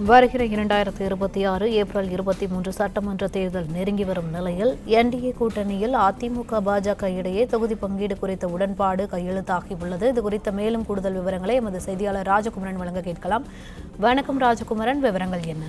வருகிற 2026 ஏப்ரல் 23 சட்டமன்ற தேர்தல் நெருங்கி வரும் நிலையில் என்டிஏ கூட்டணியில் அதிமுக பாஜக இடையே தொகுதி பங்கீடு குறித்த உடன்பாடு கையெழுத்தாகியுள்ளது. இது குறித்த மேலும் கூடுதல் விவரங்களை எமது செய்தியாளர் ராஜகுமரன் வழங்க கேட்கலாம். வணக்கம் ராஜகுமரன், விவரங்கள் என்ன?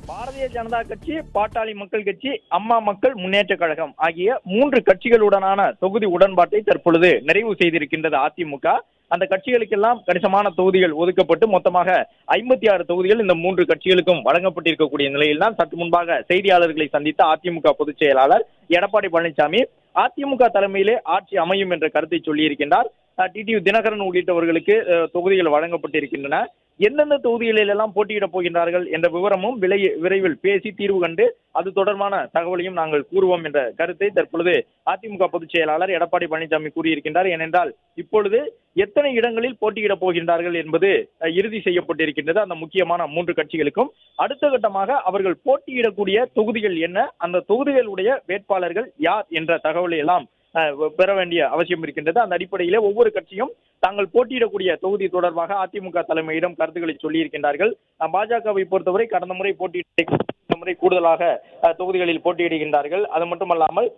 பாரதிய ஜனதா கட்சி, பாட்டாளி மக்கள் கட்சி, அம்மா மக்கள் முன்னேற்ற கழகம் ஆகிய 3 கட்சிகளுடனான தொகுதி உடன்பாட்டை தற்பொழுது நிறைவு செய்திருக்கின்றது அதிமுக. அந்த கட்சிகளுக்கெல்லாம் கணிசமான தொகுதிகள் ஒதுக்கப்பட்டு மொத்தமாக 56 தொகுதிகள் இந்த 3 கட்சிகளுக்கும் வழங்கப்பட்டிருக்கக்கூடிய நிலையில்தான் சற்று முன்பாக செய்தியாளர்களை சந்தித்த அதிமுக பொதுச் செயலாளர் எடப்பாடி பழனிசாமி அதிமுக தலைமையிலே ஆட்சி அமையும் என்ற கருத்தை சொல்லியிருக்கின்றார். டிடிவி தினகரன் உள்ளிட்டவர்களுக்கு தொகுதிகள் வழங்கப்பட்டிருக்கின்றன. எந்தெந்த தொகுதிகளில் எல்லாம் போட்டியிடப் போகின்றார்கள் என்ற விவரமும் விரைவில் பேசி தீர்வு கண்டு அது தொடர்பான தகவலையும் நாங்கள் கூறுவோம் என்ற கருத்தை தற்பொழுது அதிமுக பொதுச் செயலாளர் எடப்பாடி பழனிசாமி கூறியிருக்கின்றார். ஏனென்றால் இப்பொழுது எத்தனை இடங்களில் போட்டியிடப் போகின்றார்கள் என்பது இறுதி செய்யப்பட்டிருக்கின்றது. அந்த முக்கியமான 3 கட்சிகளுக்கும் அடுத்த கட்டமாக அவர்கள் போட்டியிடக்கூடிய தொகுதிகள் என்ன, அந்த தொகுதிகளுடைய வேட்பாளர்கள் யார் என்ற தகவலை எல்லாம் பெற வேண்டிய அவசியம் இருக்கின்றது. அந்த அடிப்படையிலே ஒவ்வொரு கட்சியும் தாங்கள் போட்டியிடக்கூடிய தொகுதி தொடர்பாக அதிமுக தலைமையிடம் கருத்துக்களை சொல்லியிருக்கின்றார்கள். பாஜகவை பொறுத்தவரை கடந்த முறை இந்த முறை கூடுதலாக தொகுதிகளில் போட்டியிடுகின்றார்கள். அது மட்டுமல்லாமல்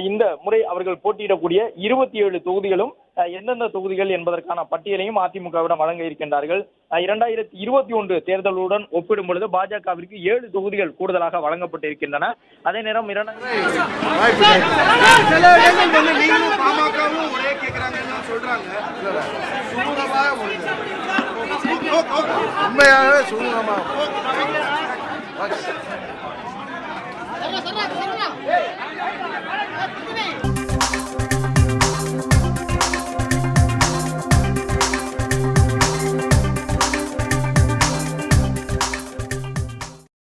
இந்த முறை அவர்கள் போட்டியிடக்கூடிய 27 தொகுதிகளும் எந்தெந்த தொகுதிகள் என்பதற்கான பட்டியலையும் அதிமுகவிடம் வழங்க இருக்கின்றார்கள். 2021 தேர்தலுடன் ஒப்பிடும் பொழுது பாஜகவிற்கு 7 தொகுதிகள் கூடுதலாக வழங்கப்பட்டிருக்கின்றன. அதே நேரம்